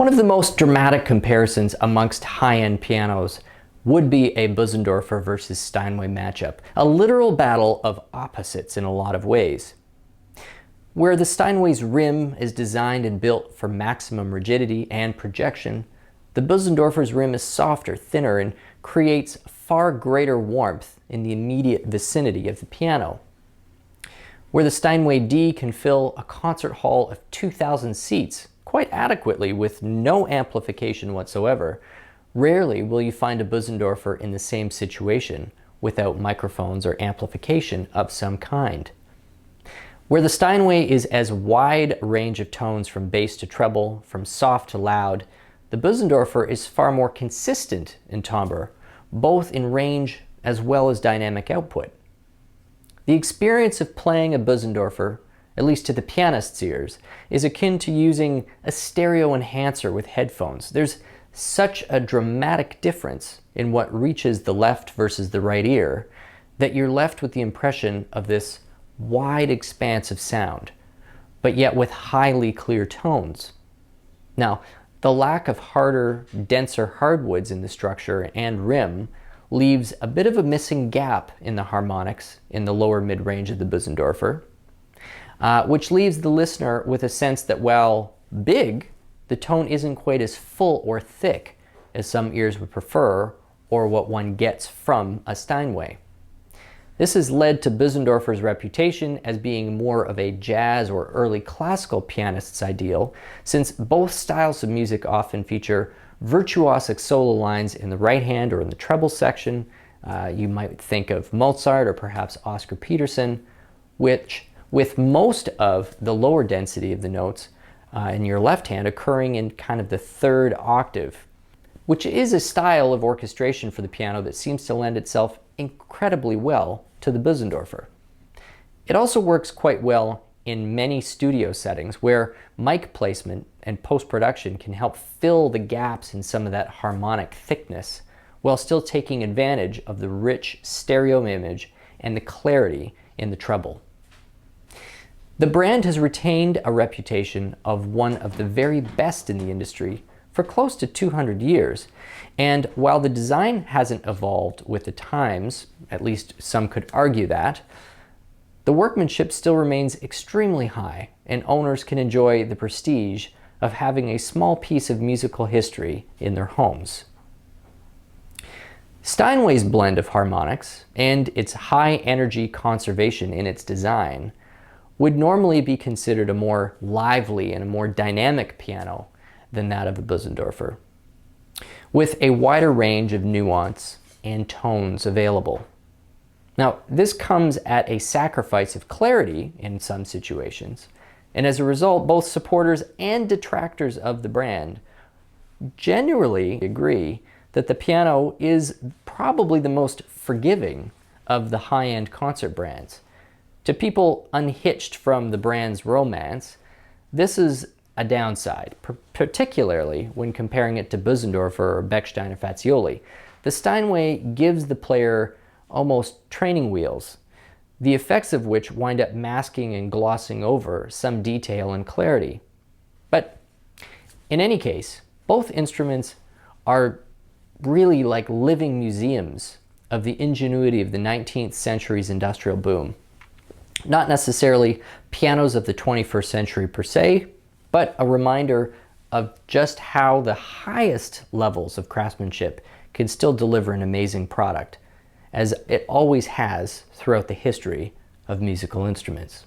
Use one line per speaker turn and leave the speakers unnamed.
One of the most dramatic comparisons amongst high-end pianos would be a Bösendorfer versus Steinway matchup, a literal battle of opposites in a lot of ways. Where the Steinway's rim is designed and built for maximum rigidity and projection, the Bösendorfer's rim is softer, thinner, and creates far greater warmth in the immediate vicinity of the piano. Where the Steinway D can fill a concert hall of 2,000 seats quite adequately with no amplification whatsoever, rarely will you find a Bösendorfer in the same situation without microphones or amplification of some kind. Where the Steinway is as wide a range of tones from bass to treble, from soft to loud, the Bösendorfer is far more consistent in timbre, both in range as well as dynamic output. The experience of playing a Bösendorfer, at least to the pianist's ears, is akin to using a stereo enhancer with headphones. There's such a dramatic difference in what reaches the left versus the right ear that you're left with the impression of this wide expanse of sound, but yet with highly clear tones. Now, the lack of harder, denser hardwoods in the structure and rim leaves a bit of a missing gap in the harmonics in the lower mid-range of the Bösendorfer, which leaves the listener with a sense that while big, the tone isn't quite as full or thick as some ears would prefer, or what one gets from a Steinway. This has led to Bösendorfer's reputation as being more of a jazz or early classical pianist's ideal, since both styles of music often feature virtuosic solo lines in the right hand or in the treble section. You might think of Mozart or perhaps Oscar Peterson, which with most of the lower density of the notes in your left hand occurring in kind of the third octave, which is a style of orchestration for the piano that seems to lend itself incredibly well to the Bösendorfer. It also works quite well in many studio settings where mic placement and post-production can help fill the gaps in some of that harmonic thickness while still taking advantage of the rich stereo image and the clarity in the treble. The brand has retained a reputation of one of the very best in the industry for close to 200 years, and while the design hasn't evolved with the times, at least some could argue that, the workmanship still remains extremely high, and owners can enjoy the prestige of having a small piece of musical history in their homes. Steinway's blend of harmonics and its high energy conservation in its design would normally be considered a more lively and a more dynamic piano than that of a Bösendorfer, with a wider range of nuance and tones available. Now, this comes at a sacrifice of clarity in some situations, and as a result, both supporters and detractors of the brand generally agree that the piano is probably the most forgiving of the high-end concert brands. To people unhitched from the brand's romance, this is a downside, particularly when comparing it to Bösendorfer or Bechstein or Fazioli. The Steinway gives the player almost training wheels, the effects of which wind up masking and glossing over some detail and clarity. But in any case, both instruments are really like living museums of the ingenuity of the 19th century's industrial boom. Not necessarily pianos of the 21st century per se, but a reminder of just how the highest levels of craftsmanship can still deliver an amazing product, as it always has throughout the history of musical instruments.